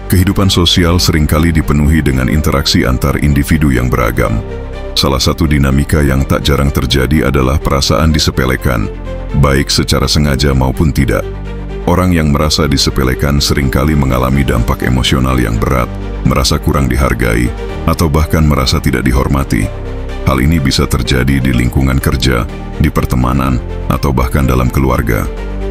Kehidupan sosial seringkali dipenuhi dengan interaksi antar individu yang beragam. Salah satu dinamika yang tak jarang terjadi adalah perasaan disepelekan, baik secara sengaja maupun tidak. Orang yang merasa disepelekan seringkali mengalami dampak emosional yang berat, merasa kurang dihargai, atau bahkan merasa tidak dihormati. Hal ini bisa terjadi di lingkungan kerja, di pertemanan, atau bahkan dalam keluarga.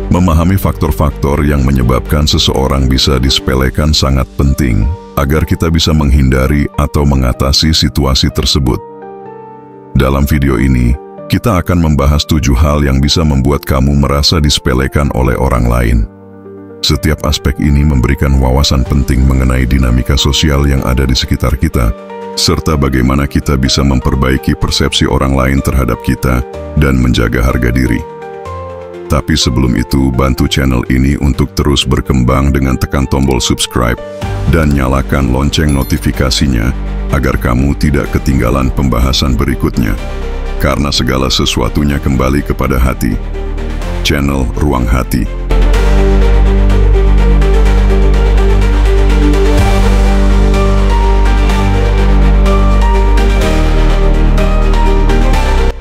Memahami faktor-faktor yang menyebabkan seseorang bisa disepelekan sangat penting agar kita bisa menghindari atau mengatasi situasi tersebut. Dalam video ini, kita akan membahas 7 hal yang bisa membuat kamu merasa disepelekan oleh orang lain. Setiap aspek ini memberikan wawasan penting mengenai dinamika sosial yang ada di sekitar kita, serta bagaimana kita bisa memperbaiki persepsi orang lain terhadap kita dan menjaga harga diri. Tapi sebelum itu, bantu channel ini untuk terus berkembang dengan tekan tombol subscribe dan nyalakan lonceng notifikasinya agar kamu tidak ketinggalan pembahasan berikutnya. Karena segala sesuatunya kembali kepada hati. Channel Ruang Hati.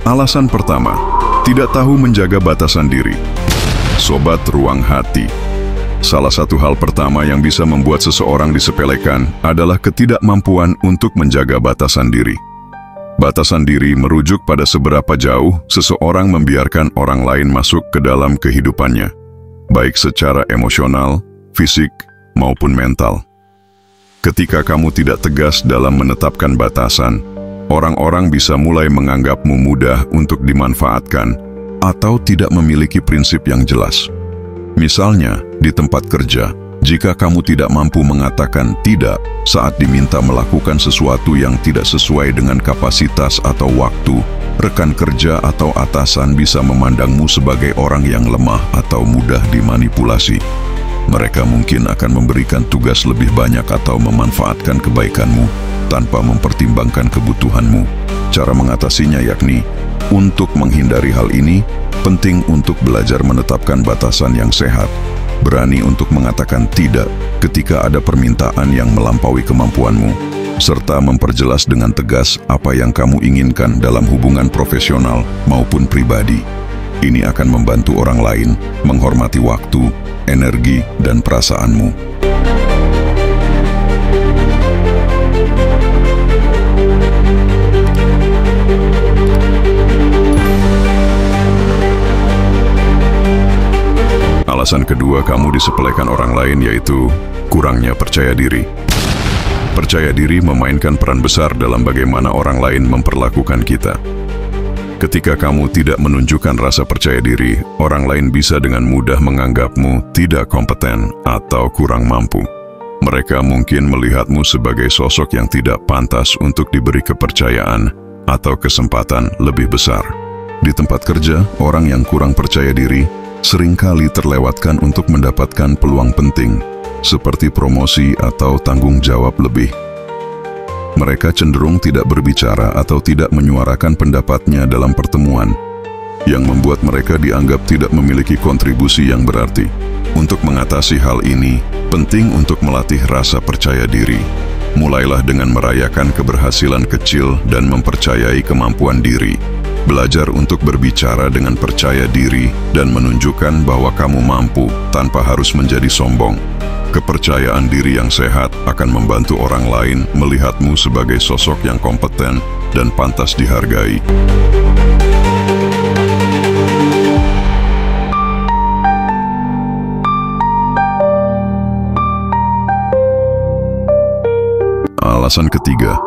Alasan pertama, tidak tahu menjaga batasan diri. Sobat Ruang Hati, salah satu hal pertama yang bisa membuat seseorang disepelekan adalah ketidakmampuan untuk menjaga batasan diri. Batasan diri merujuk pada seberapa jauh seseorang membiarkan orang lain masuk ke dalam kehidupannya, baik secara emosional, fisik, maupun mental. Ketika kamu tidak tegas dalam menetapkan batasan, orang-orang bisa mulai menganggapmu mudah untuk dimanfaatkan atau tidak memiliki prinsip yang jelas. Misalnya, di tempat kerja, jika kamu tidak mampu mengatakan tidak saat diminta melakukan sesuatu yang tidak sesuai dengan kapasitas atau waktu, rekan kerja atau atasan bisa memandangmu sebagai orang yang lemah atau mudah dimanipulasi. Mereka mungkin akan memberikan tugas lebih banyak atau memanfaatkan kebaikanmu tanpa mempertimbangkan kebutuhanmu. Cara mengatasinya yakni, untuk menghindari hal ini, penting untuk belajar menetapkan batasan yang sehat, berani untuk mengatakan tidak ketika ada permintaan yang melampaui kemampuanmu, serta memperjelas dengan tegas apa yang kamu inginkan dalam hubungan profesional maupun pribadi. Ini akan membantu orang lain menghormati waktu, energi, dan perasaanmu. Alasan kedua kamu disepelekan orang lain yaitu kurangnya percaya diri. Percaya diri memainkan peran besar dalam bagaimana orang lain memperlakukan kita. Ketika kamu tidak menunjukkan rasa percaya diri, orang lain bisa dengan mudah menganggapmu tidak kompeten atau kurang mampu. Mereka mungkin melihatmu sebagai sosok yang tidak pantas untuk diberi kepercayaan atau kesempatan lebih besar. Di tempat kerja, orang yang kurang percaya diri seringkali terlewatkan untuk mendapatkan peluang penting, seperti promosi atau tanggung jawab lebih. Mereka cenderung tidak berbicara atau tidak menyuarakan pendapatnya dalam pertemuan, yang membuat mereka dianggap tidak memiliki kontribusi yang berarti. Untuk mengatasi hal ini, penting untuk melatih rasa percaya diri. Mulailah dengan merayakan keberhasilan kecil dan mempercayai kemampuan diri. Belajar untuk berbicara dengan percaya diri dan menunjukkan bahwa kamu mampu tanpa harus menjadi sombong. Kepercayaan diri yang sehat akan membantu orang lain melihatmu sebagai sosok yang kompeten dan pantas dihargai. Alasan ketiga,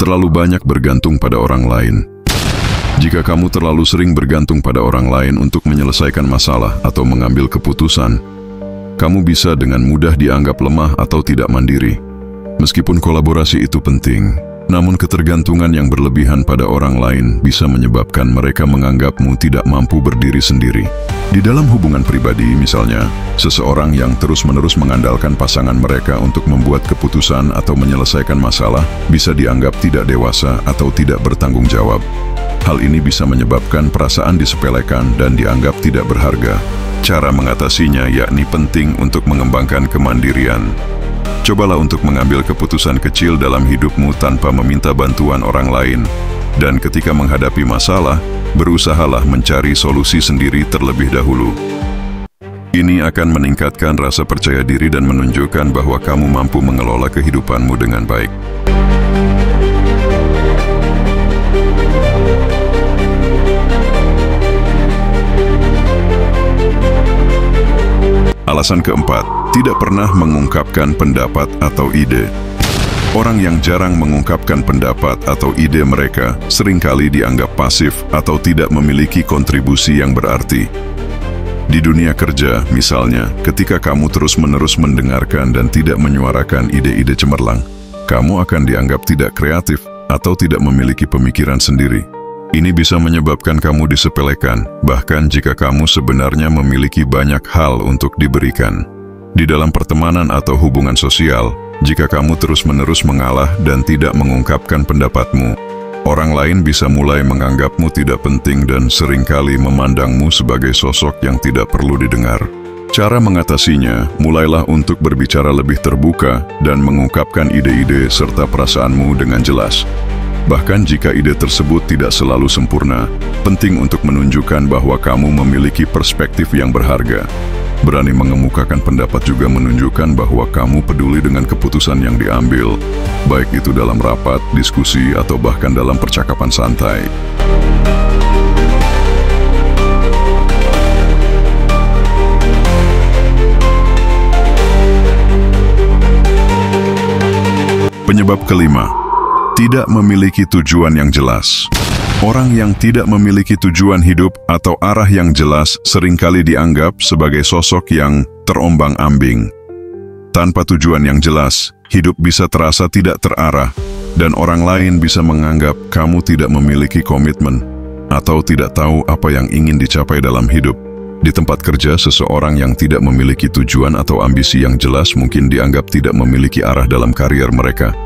terlalu banyak bergantung pada orang lain. Jika kamu terlalu sering bergantung pada orang lain untuk menyelesaikan masalah atau mengambil keputusan, kamu bisa dengan mudah dianggap lemah atau tidak mandiri. Meskipun kolaborasi itu penting, namun ketergantungan yang berlebihan pada orang lain bisa menyebabkan mereka menganggapmu tidak mampu berdiri sendiri. Di dalam hubungan pribadi misalnya, seseorang yang terus-menerus mengandalkan pasangan mereka untuk membuat keputusan atau menyelesaikan masalah bisa dianggap tidak dewasa atau tidak bertanggung jawab. Hal ini bisa menyebabkan perasaan disepelekan dan dianggap tidak berharga. Cara mengatasinya yakni penting untuk mengembangkan kemandirian. Cobalah untuk mengambil keputusan kecil dalam hidupmu tanpa meminta bantuan orang lain. Dan ketika menghadapi masalah, berusahalah mencari solusi sendiri terlebih dahulu. Ini akan meningkatkan rasa percaya diri dan menunjukkan bahwa kamu mampu mengelola kehidupanmu dengan baik. Alasan keempat, tidak pernah mengungkapkan pendapat atau ide. Orang yang jarang mengungkapkan pendapat atau ide mereka seringkali dianggap pasif atau tidak memiliki kontribusi yang berarti. Di dunia kerja, misalnya, ketika kamu terus-menerus mendengarkan dan tidak menyuarakan ide-ide cemerlang, kamu akan dianggap tidak kreatif atau tidak memiliki pemikiran sendiri. Ini bisa menyebabkan kamu disepelekan, bahkan jika kamu sebenarnya memiliki banyak hal untuk diberikan. Di dalam pertemanan atau hubungan sosial, jika kamu terus-menerus mengalah dan tidak mengungkapkan pendapatmu, orang lain bisa mulai menganggapmu tidak penting dan seringkali memandangmu sebagai sosok yang tidak perlu didengar. Cara mengatasinya, mulailah untuk berbicara lebih terbuka dan mengungkapkan ide-ide serta perasaanmu dengan jelas. Bahkan jika ide tersebut tidak selalu sempurna, penting untuk menunjukkan bahwa kamu memiliki perspektif yang berharga. Berani mengemukakan pendapat juga menunjukkan bahwa kamu peduli dengan keputusan yang diambil, baik itu dalam rapat, diskusi, atau bahkan dalam percakapan santai. Penyebab kelima, tidak memiliki tujuan yang jelas. Orang yang tidak memiliki tujuan hidup atau arah yang jelas seringkali dianggap sebagai sosok yang terombang-ambing. Tanpa tujuan yang jelas, hidup bisa terasa tidak terarah, dan orang lain bisa menganggap kamu tidak memiliki komitmen atau tidak tahu apa yang ingin dicapai dalam hidup. Di tempat kerja, seseorang yang tidak memiliki tujuan atau ambisi yang jelas mungkin dianggap tidak memiliki arah dalam karier mereka,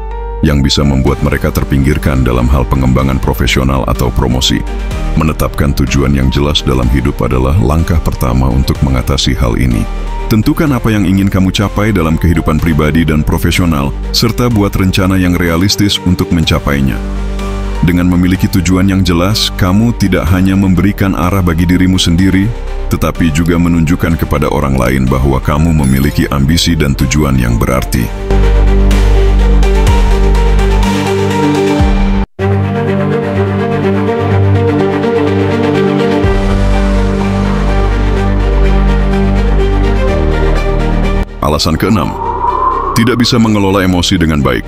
yang bisa membuat mereka terpinggirkan dalam hal pengembangan profesional atau promosi. Menetapkan tujuan yang jelas dalam hidup adalah langkah pertama untuk mengatasi hal ini. Tentukan apa yang ingin kamu capai dalam kehidupan pribadi dan profesional, serta buat rencana yang realistis untuk mencapainya. Dengan memiliki tujuan yang jelas, kamu tidak hanya memberikan arah bagi dirimu sendiri, tetapi juga menunjukkan kepada orang lain bahwa kamu memiliki ambisi dan tujuan yang berarti. Alasan keenam, tidak bisa mengelola emosi dengan baik.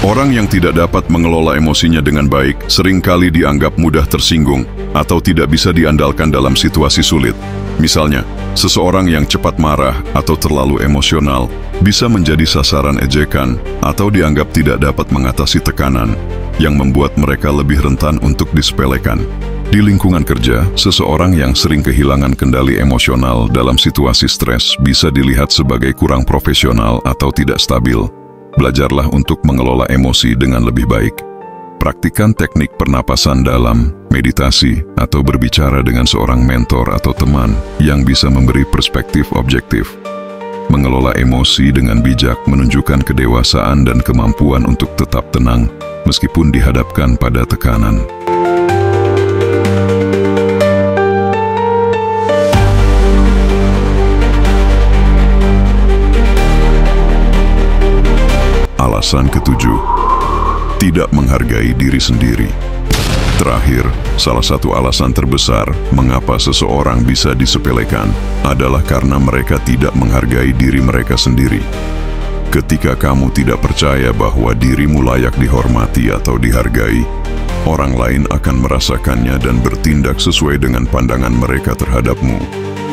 Orang yang tidak dapat mengelola emosinya dengan baik seringkali dianggap mudah tersinggung atau tidak bisa diandalkan dalam situasi sulit. Misalnya, seseorang yang cepat marah atau terlalu emosional bisa menjadi sasaran ejekan atau dianggap tidak dapat mengatasi tekanan, yang membuat mereka lebih rentan untuk disepelekan. Di lingkungan kerja, seseorang yang sering kehilangan kendali emosional dalam situasi stres bisa dilihat sebagai kurang profesional atau tidak stabil. Belajarlah untuk mengelola emosi dengan lebih baik. Praktikan teknik pernapasan dalam, meditasi, atau berbicara dengan seorang mentor atau teman yang bisa memberi perspektif objektif. Mengelola emosi dengan bijak menunjukkan kedewasaan dan kemampuan untuk tetap tenang meskipun dihadapkan pada tekanan. Alasan ketujuh, tidak menghargai diri sendiri. Terakhir, salah satu alasan terbesar mengapa seseorang bisa disepelekan adalah karena mereka tidak menghargai diri mereka sendiri. Ketika kamu tidak percaya bahwa dirimu layak dihormati atau dihargai, orang lain akan merasakannya dan bertindak sesuai dengan pandangan mereka terhadapmu.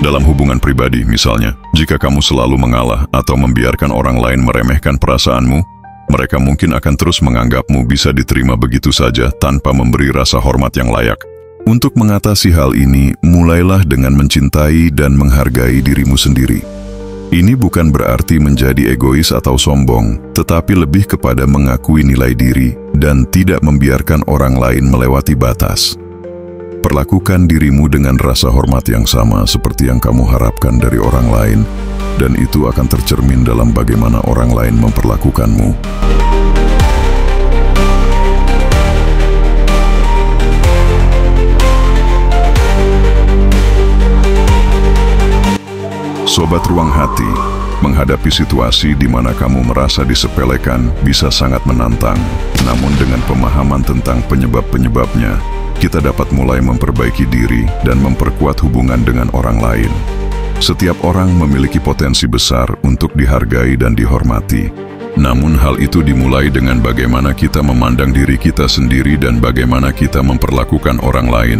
Dalam hubungan pribadi, misalnya, jika kamu selalu mengalah atau membiarkan orang lain meremehkan perasaanmu, mereka mungkin akan terus menganggapmu bisa diterima begitu saja tanpa memberi rasa hormat yang layak. Untuk mengatasi hal ini, mulailah dengan mencintai dan menghargai dirimu sendiri. Ini bukan berarti menjadi egois atau sombong, tetapi lebih kepada mengakui nilai diri dan tidak membiarkan orang lain melewati batas. Perlakukan dirimu dengan rasa hormat yang sama seperti yang kamu harapkan dari orang lain, dan itu akan tercermin dalam bagaimana orang lain memperlakukanmu. Sobat Ruang Hati, menghadapi situasi di mana kamu merasa disepelekan bisa sangat menantang. Namun dengan pemahaman tentang penyebab-penyebabnya, kita dapat mulai memperbaiki diri dan memperkuat hubungan dengan orang lain. Setiap orang memiliki potensi besar untuk dihargai dan dihormati. Namun hal itu dimulai dengan bagaimana kita memandang diri kita sendiri dan bagaimana kita memperlakukan orang lain.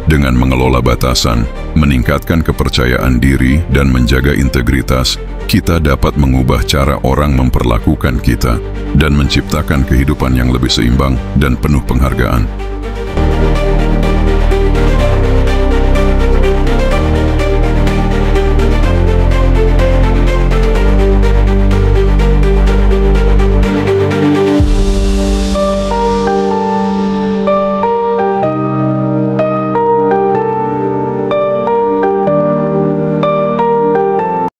Dengan mengelola batasan, meningkatkan kepercayaan diri, dan menjaga integritas, kita dapat mengubah cara orang memperlakukan kita dan menciptakan kehidupan yang lebih seimbang dan penuh penghargaan.